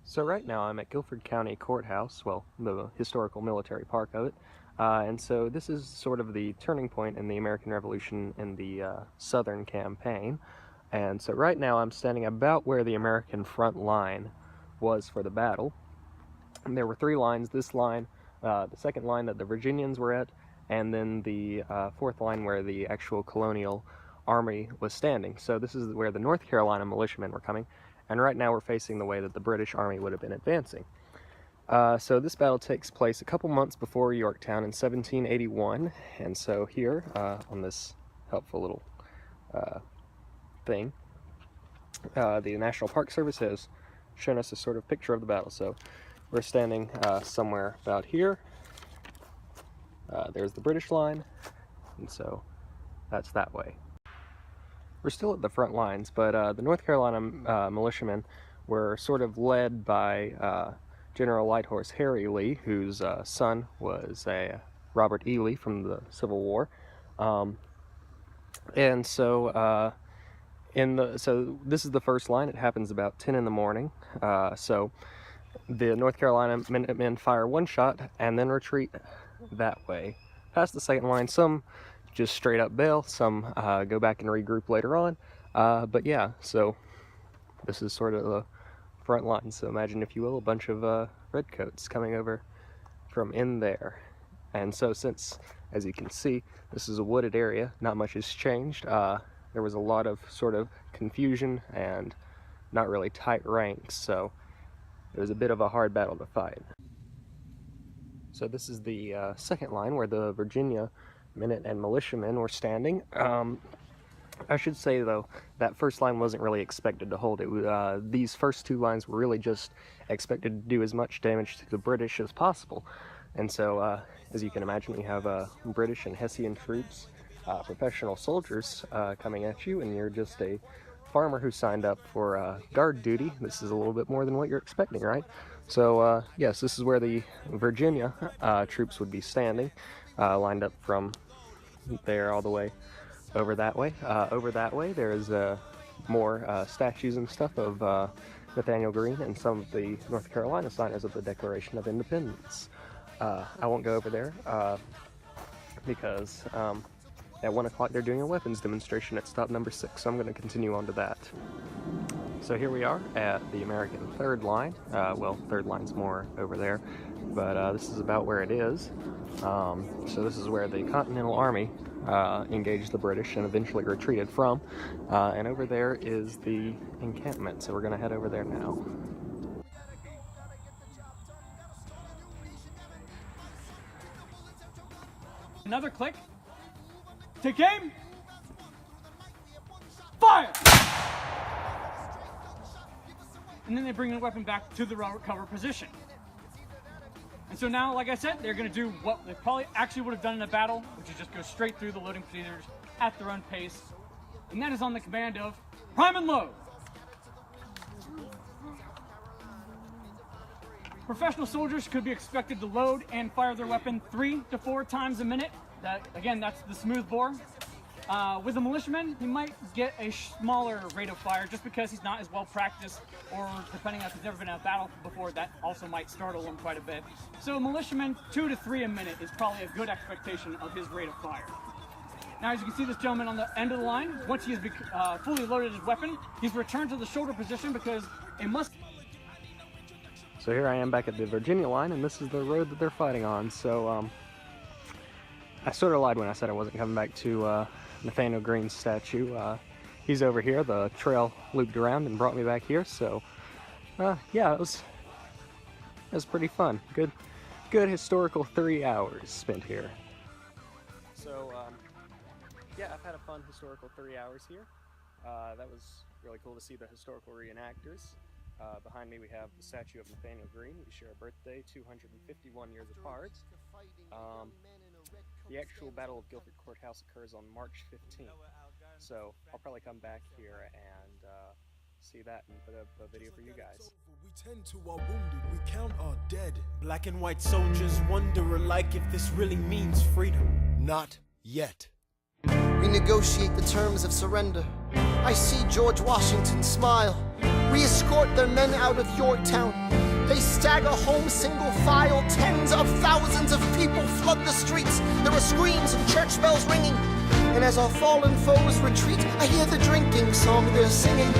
So right now I'm at Guilford County Courthouse, well, the historical military park of it, and so this is sort of the turning point in the American Revolution in the Southern Campaign. And so right now I'm standing about where the American front line was for the battle. And there were three lines: this line, the second line that the Virginians were at, and then the fourth line where the actual colonial army was standing. So this is where the North Carolina militiamen were coming, and right now we're facing the way that the British army would have been advancing. So this battle takes place a couple months before Yorktown in 1781, and so here on this helpful little thing, the National Park Service has shown us a sort of picture of the battle. So we're standing somewhere about here. There's the British line, and so that's that way. We're still at the front lines, but the North Carolina militiamen were sort of led by General Light Horse Harry Lee, whose son was Robert E. Lee from the Civil War. And so so this is the first line. It happens about 10 in the morning. So the North Carolina Minutemen fire one shot and then retreat that way past the second line. Some just straight up bail, some go back and regroup later on. But yeah, so this is sort of the front line. So imagine, if you will, a bunch of redcoats coming over from in there. And so since, as you can see, this is a wooded area, not much has changed. There was a lot of sort of confusion and not really tight ranks, so it was a bit of a hard battle to fight. So this is the second line where the Virginia Minute and militiamen were standing. I should say, though, that first line wasn't really expected to hold. These first two lines were really just expected to do as much damage to the British as possible. And so, as you can imagine, we have British and Hessian troops, professional soldiers coming at you, and you're just a farmer who signed up for guard duty. This is a little bit more than what you're expecting, right? So, yes, this is where the Virginia troops would be standing, lined up from there all the way over that way. Over that way, there's more statues and stuff of Nathaniel Greene and some of the North Carolina signers of the Declaration of Independence. I won't go over there because at 1 o'clock they're doing a weapons demonstration at stop number 6, so I'm going to continue on to that. So here we are at the American third line. Well, third line's more over there, but this is about where it is. So this is where the Continental Army engaged the British and eventually retreated from. And over there is the encampment, so we're going to head over there now. Another click. Take aim. Fire! And then they bring the weapon back to the cover position. And so now, like I said, they're going to do what they probably actually would have done in a battle, which is just go straight through the loading procedures at their own pace. And that is on the command of prime and load. Professional soldiers could be expected to load and fire their weapon 3 to 4 times a minute. Again, that's the smooth bore. With a militiaman, he might get a smaller rate of fire just because he's not as well practiced, or depending on if he's never been in a battle before, that also might startle him quite a bit. So a militiaman, 2 to 3 a minute is probably a good expectation of his rate of fire. Now, as you can see, this gentleman on the end of the line, once he has fully loaded his weapon, he's returned to the shoulder position because it must... So here I am back at the Virginia line, and this is the road that they're fighting on. So I sort of lied when I said I wasn't coming back to Nathaniel Greene's statue. He's over here. The trail looped around and brought me back here. So yeah, it was pretty fun. Good historical 3 hours spent here. So yeah, I've had a fun historical 3 hours here. That was really cool to see the historical reenactors. Behind me we have the statue of Nathaniel Greene. We share a birthday, 251 years apart. The actual Battle of Guilford Courthouse occurs on March 15th, so I'll probably come back here and see that and put up a video for you guys. We tend to our wounded, we count our dead. Black and white soldiers wonder alike if this really means freedom. Not yet. We negotiate the terms of surrender. I see George Washington smile. We escort their men out of Yorktown. They stagger home single file. Tens of thousands of people flood the streets. There are screams and church bells ringing. And as our fallen foes retreat, I hear the drinking song they're singing.